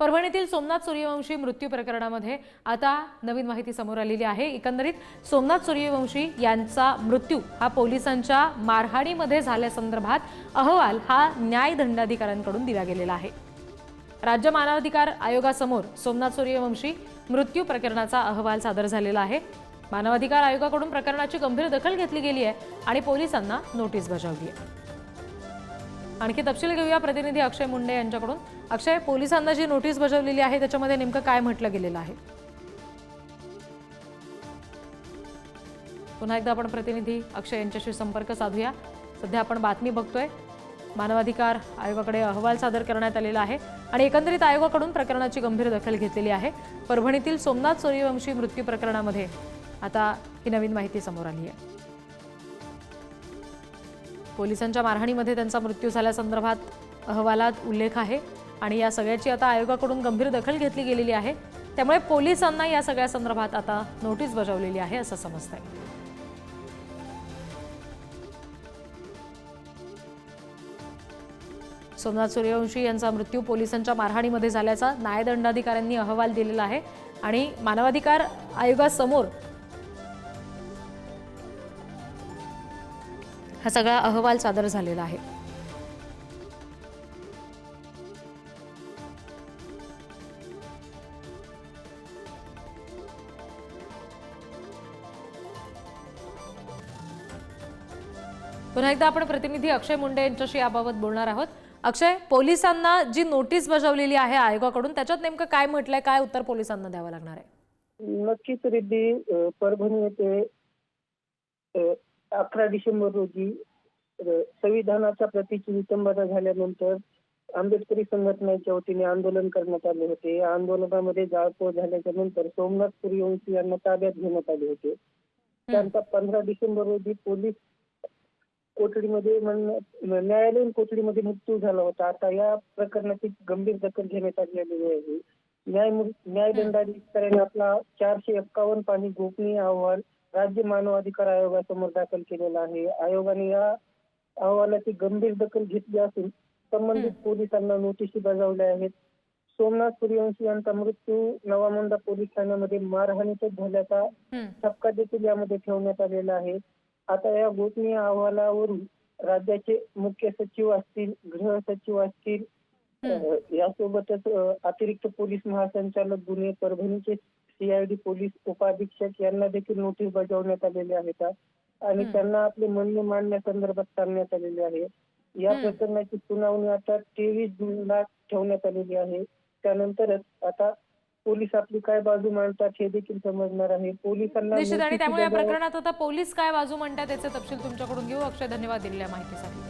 परभणीतील सोमनाथ सूर्यवंशी मृत्यू प्रकरणामध्ये आता नवीन माहिती समोर आलेली आहे। एकंदरीत सोमनाथ सूर्यवंशी यांचा मृत्यू हा पोलिसांच्या मारहाणीमध्ये झाल्यासंदर्भात अहवाल हा न्याय दंडाधिकाऱ्यांकडून दिला गेलेला आहे। राज्य मानवाधिकार आयोगासमोर सोमनाथ सूर्यवंशी मृत्यू प्रकरणाचा अहवाल सादर झालेला आहे। मानवाधिकार आयोगाकडून प्रकरणाची गंभीर दखल घेतली गेली आहे आणि पोलिसांना नोटीस बजावली आहे। आणखी तपशील घेऊया प्रतिनिधी अक्षय मुंडे यांच्याकडून। अक्षय, पोलिसांना जी नोटीस बजावलेली आहे त्याच्यामध्ये नेमकं काय म्हटलं गेलेलं आहे? पुन्हा एकदा आपण प्रतिनिधी अक्षय यांच्याशी संपर्क साधूया। सध्या आपण बातमी बघतोय, मानवाधिकार आयोगाकडे अहवाल सादर करण्यात आलेला आहे आणि एकंदरीत आयोगाकडून प्रकरणाची गंभीर दखल घेतलेली आहे। परभणीतील सोमनाथ सूर्यवंशी मृत्यू प्रकरणामध्ये आता ही नवीन माहिती समोर आली आहे। पोलिसांच्या मारहाणीमध्ये त्यांचा मृत्यू झाल्यासंदर्भात अहवालात उल्लेख आहे आणि या सगळ्याची आता आयोगाकडून गंभीर दखल घेतली गेलेली आहे। त्यामुळे पोलिसांना या सगळ्या संदर्भात आता नोटीस बजावलेली आहे असं समजतंय। सोमनाथ सूर्यवंशी यांचा मृत्यू पोलिसांच्या मारहाणीमध्ये झाल्याचा न्यायदंडाधिकाऱ्यांनी अहवाल दिलेला आहे आणि मानवाधिकार आयोगासमोर हा सगळा अहवाल सादर झालेला आहे। पुन्हा एकदा आपण प्रतिनिधी अक्षय मुंडे यांच्याशी याबाबत बोलणार आहोत। अक्षय, पोलिसांना जी नोटीस बजावलेली आहे आयोगाकडून त्याच्यात नेमकं काय म्हटलंय, काय उत्तर पोलिसांना द्यावं लागणार आहे? नक्कीच रिद्धी, परभणी येथे 11 डिसेंबर रोजी संविधानाच्या प्रतीची विटंबना झाल्यानंतर आंबेडकरी संघटनेच्या वतीने आंदोलन करण्यात आले होते। या आंदोलनामध्ये जाळपोळ झाल्याच्या नंतर सोमनाथ सूर्यवंशी यांना ताब्यात घेण्यात आले होते। त्यांचा 15 डिसेंबर रोजी पोलीस कोठडीमध्ये न्यायालयीन कोठडीमध्ये मृत्यू झाला होता। आता या प्रकरणाची गंभीर दखल घेण्यात आलेली आहे। न्यायदंडाधिकाऱ्यांनी आपला 451 पानी गोपनीय अहवाल राज्य मानवाधिकार आयोगासमोर दाखल केलेला आहे। आयोगाने या अहवालाची गंभीर दखल घेतली असून संबंधित पोलिसांना नोटीसी बजावल्या आहेत। सोमनाथ सूर्यवंशी यांचा मृत्यू नवामोंडा पोलीस ठाण्यामध्ये मारहाणीतच झाल्याचा ठपका देखील यामध्ये ठेवण्यात आलेला आहे। आता या गोपनीय अहवालावरून राज्याचे मुख्य सचिव असतील, गृह सचिव असतील, यासोबतच अतिरिक्त पोलीस महासंचालक गुन्हे परभणीचे CID पोलीस उपाधीक्षक यांना देखील नोटीस बजावण्यात आलेली आहेत आणि त्यांना आपले म्हणणे मांडण्यासंदर्भात सांगण्यात आलेले आहे। या प्रकरणाची सुनावणी आता 23 जूनला ठेवण्यात आलेली आहे। त्यानंतरच आता पोलीस आपली काय बाजू मांडतात हे देखील समजणार आहे। पोलिसांना निश्चित, आणि त्यामुळे या प्रकरणात आता पोलीस काय बाजू मांडतात त्याचे तपशील तुमच्याकडून घेऊ। अक्षय, धन्यवाद दिलेल्या माहितीसाठी।